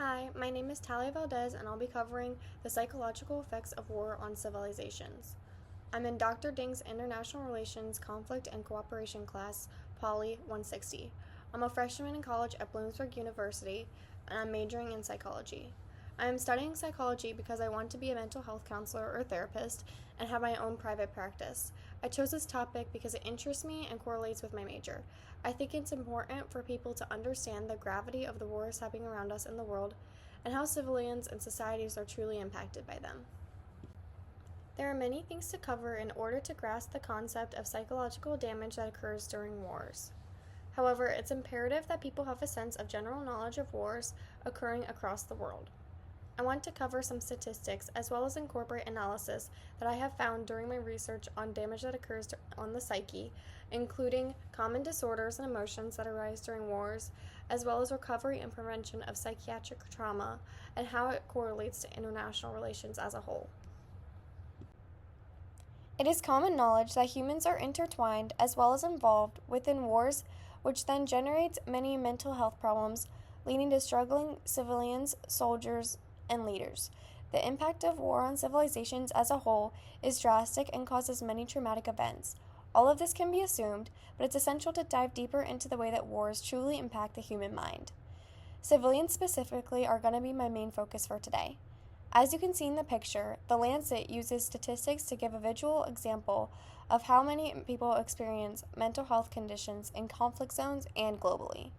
Hi, my name is Talia Valdez, and I'll be covering the psychological effects of war on civilizations. I'm in Dr. Ding's International Relations Conflict and Cooperation class, Poly 160. I'm a freshman in college at Bloomsburg University, and I'm majoring in psychology. I am studying psychology because I want to be a mental health counselor or therapist and have my own private practice. I chose this topic because it interests me and correlates with my major. I think it's important for people to understand the gravity of the wars happening around us in the world and how civilians and societies are truly impacted by them. There are many things to cover in order to grasp the concept of psychological damage that occurs during wars. However, it's imperative that people have a sense of general knowledge of wars occurring across the world. I want to cover some statistics as well as incorporate analysis that I have found during my research on damage that occurs on the psyche, including common disorders and emotions that arise during wars, as well as recovery and prevention of psychiatric trauma and how it correlates to international relations as a whole. It is common knowledge that humans are intertwined as well as involved within wars, which then generates many mental health problems, leading to struggling civilians, soldiers, and leaders. The impact of war on civilizations as a whole is drastic and causes many traumatic events. All of this can be assumed, but it's essential to dive deeper into the way that wars truly impact the human mind. Civilians specifically are going to be my main focus for today. As you can see in the picture, The Lancet uses statistics to give a visual example of how many people experience mental health conditions in conflict zones and globally.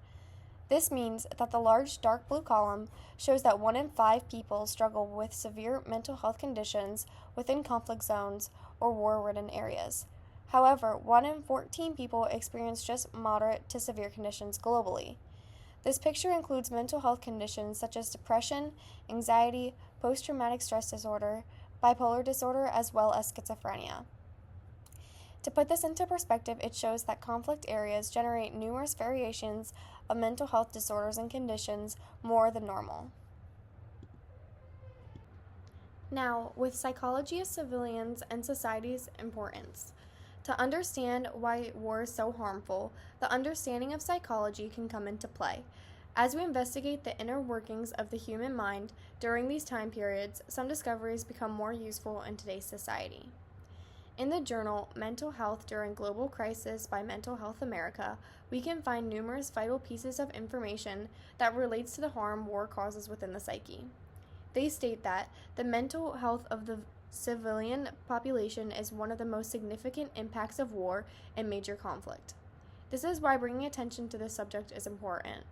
This means that the large dark blue column shows that 1 in 5 people struggle with severe mental health conditions within conflict zones or war-ridden areas. However, 1 in 14 people experience just moderate to severe conditions globally. This picture includes mental health conditions such as depression, anxiety, post-traumatic stress disorder, bipolar disorder, as well as schizophrenia. To put this into perspective, it shows that conflict areas generate numerous variations of mental health disorders and conditions more than normal. Now, with psychology of civilians and society's importance. To understand why war is so harmful, the understanding of psychology can come into play. As we investigate the inner workings of the human mind during these time periods, some discoveries become more useful in today's society. In the journal Mental Health During Global Crisis by Mental Health America, we can find numerous vital pieces of information that relates to the harm war causes within the psyche. They state that the mental health of the civilian population is one of the most significant impacts of war and major conflict. This is why bringing attention to this subject is important.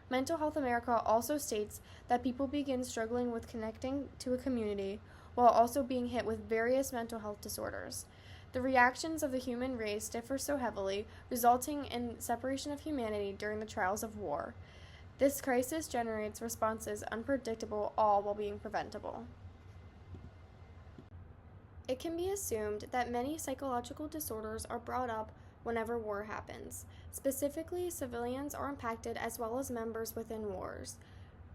Mental Health America also states that people begin struggling with connecting to a community while also being hit with various mental health disorders. The reactions of the human race differ so heavily, resulting in separation of humanity during the trials of war. This crisis generates responses unpredictable, all while being preventable. It can be assumed that many psychological disorders are brought up whenever war happens. Specifically, civilians are impacted as well as members within wars.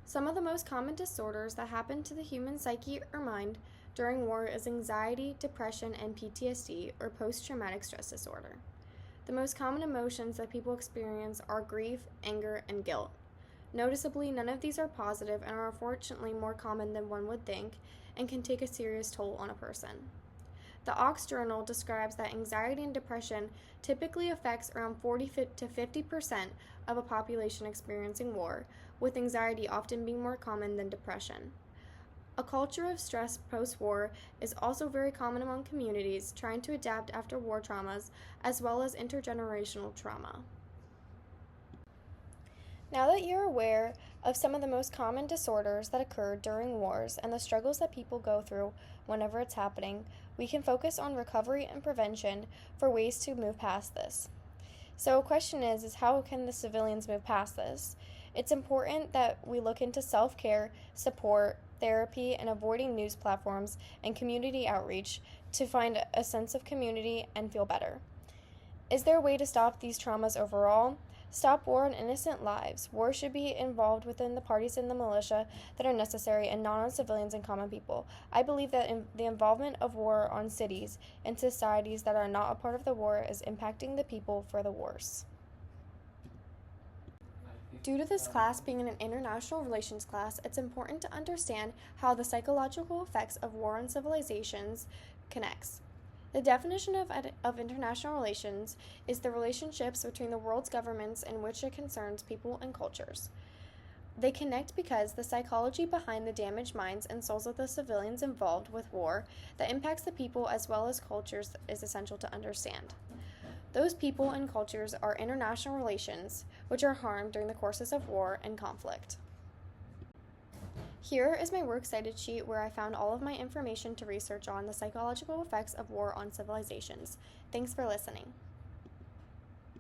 Some of the most common disorders that happen to the human psyche or mind during war is anxiety, depression, and PTSD, or post-traumatic stress disorder. The most common emotions that people experience are grief, anger, and guilt. Noticeably, none of these are positive and are unfortunately more common than one would think and can take a serious toll on a person. The Ox Journal describes that anxiety and depression typically affects around 40 to 50% of a population experiencing war, with anxiety often being more common than depression. A culture of stress post-war is also very common among communities trying to adapt after war traumas, as well as intergenerational trauma. Now that you're aware of some of the most common disorders that occur during wars and the struggles that people go through whenever it's happening, we can focus on recovery and prevention for ways to move past this. So a question is how can the civilians move past this? It's important that we look into self-care, support, therapy, and avoiding news platforms and community outreach to find a sense of community and feel better. Is there a way to stop these traumas overall? Stop war on innocent lives. War should be involved within the parties in the militia that are necessary and not on civilians and common people. I believe that the involvement of war on cities and societies that are not a part of the war is impacting the people for the worse. Due to this class being an international relations class, it's important to understand how the psychological effects of war on civilizations connects. The definition of international relations is the relationships between the world's governments in which it concerns people and cultures. They connect because the psychology behind the damaged minds and souls of the civilians involved with war that impacts the people as well as cultures is essential to understand. Those people and cultures are international relations, which are harmed during the courses of war and conflict. Here is my works cited sheet where I found all of my information to research on the psychological effects of war on civilizations. Thanks for listening.